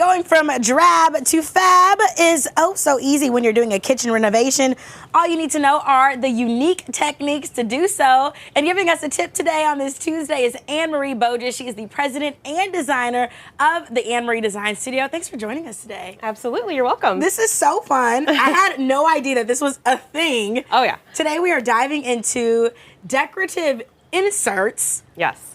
Going from drab to fab is oh so easy when you're doing a kitchen renovation. All you need to know are the unique techniques to do so. And giving us a tip today on this Tuesday is Anne-Marie Boges. She is the president and designer of the Anne-Marie Design Studio. Thanks for joining us today. Absolutely, you're welcome. This is so fun. I had no idea that this was a thing. Oh yeah. Today we are diving into decorative inserts. Yes.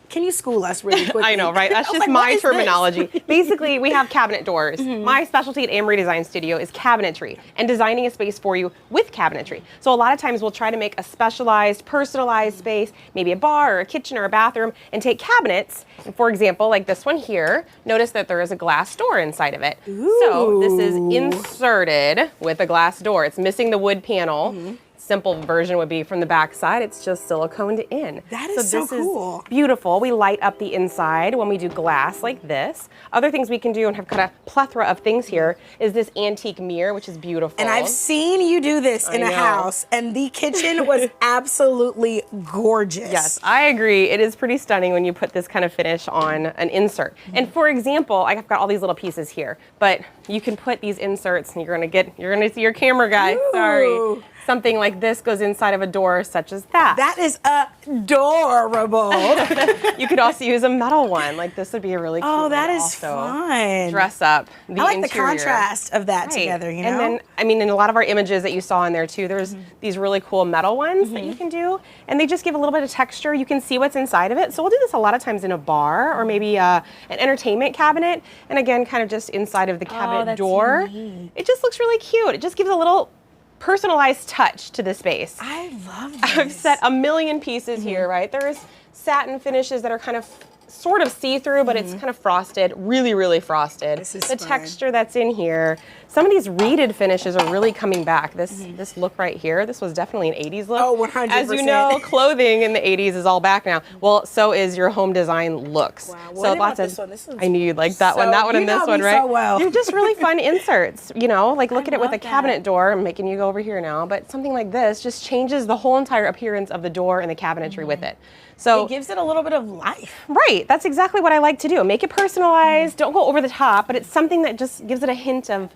Can you school us really quickly? I know, right? That's just like, my what is terminology. Basically, we have cabinet doors. My specialty at Anne-Marie Design Studio is cabinetry and designing a space for you with cabinetry. So a lot of times we'll try to make a specialized, personalized space, maybe a bar or a kitchen or a bathroom, and take cabinets. And for example, like this one here, notice that there is a glass door inside of it. Ooh. So this is inserted with a glass door. It's missing the wood panel. Simple version would be from the back side, it's just siliconed in. That is so cool. Is beautiful. We light up the inside when we do glass like this. Other things we can do, and have kind of plethora of things here, is this antique mirror, which is beautiful. And I've seen you do this in a house, and the kitchen was absolutely gorgeous. Yes, I agree. It is pretty stunning when you put this kind of finish on an insert. And for example, I've got all these little pieces here, but you can put these inserts, and you're gonna see your camera guy. Ooh. Sorry. Something like this goes inside of a door such as that. That is adorable. You could also use a metal one. Like this would be a really cute Oh, that one is also. fun. Dress up the I like interior. the contrast of that Right. together, you know? And then, I mean, in a lot of our images that you saw in there too, there's these really cool metal ones that you can do, and they just give a little bit of texture. You can see what's inside of it. So we'll do this a lot of times in a bar or maybe an entertainment cabinet, and again, kind of just inside of the cabinet that's door. neat. It just looks really cute. It just gives a little personalized touch to the space. I love this. I've set a million pieces here, right? There's satin finishes that are kind of sort of see-through, but it's kind of frosted, really, really frosted. This is the fun. texture that's in here. Some of these reeded finishes are really coming back. This look right here, this was definitely an 80s look. Oh, 100%. As you know, clothing in the 80s is all back now. Well, so is your home design looks. Wow. Well, So I didn't want lots of, this one. This one's I knew you'd like that one, so- and you this know one, me right? so well. They're just really fun inserts, you know, like look at it with love a cabinet that. door. I'm making you go over here now, but something like this just changes the whole entire appearance of the door and the cabinetry with it. So It gives it a little bit of life. right, that's exactly what I like to do. Make it personalized, don't go over the top, but it's something that just gives it a hint of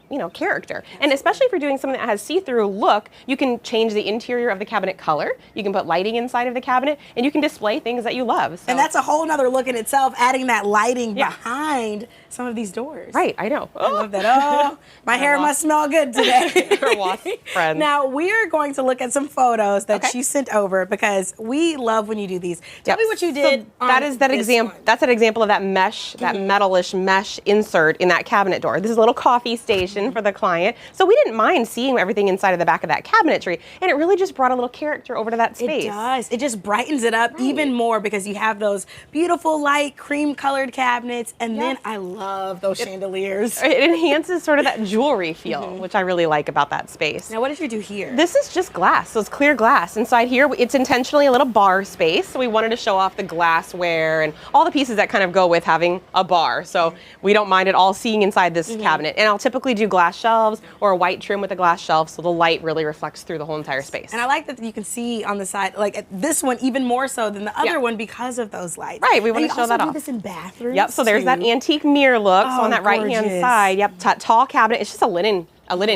you know, character. And especially if you're doing something that has see-through look, you can change the interior of the cabinet color, you can put lighting inside of the cabinet, and you can display things that you love. So. And that's a whole nother look in itself, adding that lighting Yeah. behind some of these doors. Right, I know. I love that. Oh, my hair must smell good today. Our wasp friend. Now, we are going to look at some photos that Okay. she sent over because we love when you do these. Tell Yep. me what you So did. that is that example. That's an example of that mesh, that metalish mesh insert in that cabinet door. This is a little coffee station for the client. So we didn't mind seeing everything inside of the back of that cabinetry, and it really just brought a little character over to that space. It does. It just brightens it up even more because you have those beautiful light cream colored cabinets, and then Yes. I love those chandeliers. It enhances sort of that jewelry feel, which I really like about that space. Now, what did you do here? This is just glass, so it's clear glass. Inside here, it's intentionally a little bar space, so we wanted to show off the glassware and all the pieces that kind of go with having a bar. So we don't mind at all seeing inside this cabinet. And I'll typically do glass shelves or a white trim with a glass shelf, so the light really reflects through the whole entire space. And I like that you can see on the side, like this one even more so than the other Yeah. one because of those lights. Right, we And wanna you show that also do off. this in bathrooms. Yep, so there's that too. antique mirror look. So Oh, on that right-hand gorgeous. side, yep, tall cabinet. It's just a linen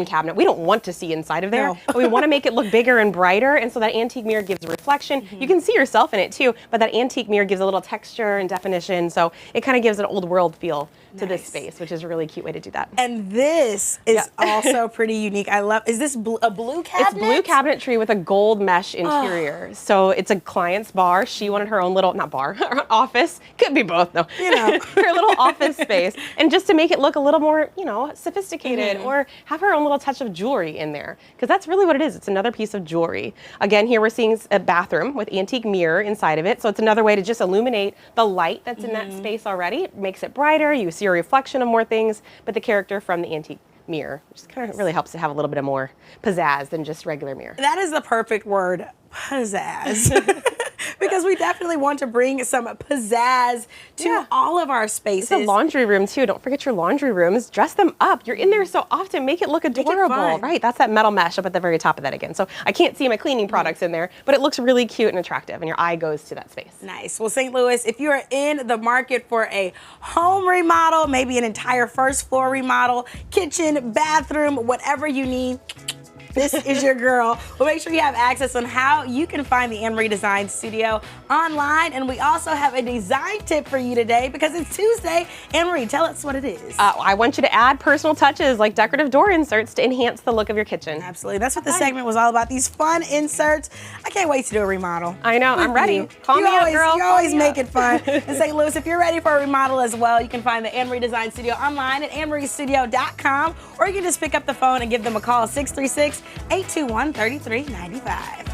cabinet. We don't want to see inside of there, No. but we want to make it look bigger and brighter, and so that antique mirror gives a reflection. You can see yourself in it too, but that antique mirror gives a little texture and definition, so it kind of gives an old world feel to this Nice. space, which is a really cute way to do that. And this is Yeah. also pretty unique. I love, is this a blue cabinet? It's blue cabinetry with a gold mesh interior. So it's a client's bar. She wanted her own little, not bar, her office. Could be both though. You know. Her little office space. And just to make it look a little more, you know, sophisticated or have her own little touch of jewelry in there. Because that's really what it is. It's another piece of jewelry. Again, here we're seeing a bathroom with antique mirror inside of it. So it's another way to just illuminate the light that's in that space already. It makes it brighter. You see a reflection of more things, but the character from the antique mirror just kind of really helps to have a little bit of more pizzazz than just regular mirror. That is the perfect word, pizzazz. because we definitely want to bring some pizzazz to all of our spaces. It's a laundry room too. Don't forget your laundry rooms. Dress them up. You're in there so often. Make it look adorable, right? That's that metal mesh up at the very top of that again. So I can't see my cleaning products in there, but it looks really cute and attractive, and your eye goes to that space. Nice. Well, St. Louis, if you are in the market for a home remodel, maybe an entire first floor remodel, kitchen, bathroom, whatever you need, this is your girl. We'll make sure you have access on how you can find the Anne Marie Design Studio online. And we also have a design tip for you today because it's Tuesday. Anne Marie, tell us what it is. I want you to add personal touches like decorative door inserts to enhance the look of your kitchen. Absolutely. That's what this segment was all about, these fun inserts. I can't wait to do a remodel. I know. I'm ready. Call me up, girl. You always make it fun. In St. Louis, if you're ready for a remodel as well, you can find the Anne Marie Design Studio online at annemariestudio.com, or you can just pick up the phone and give them a call, 636-821-3395.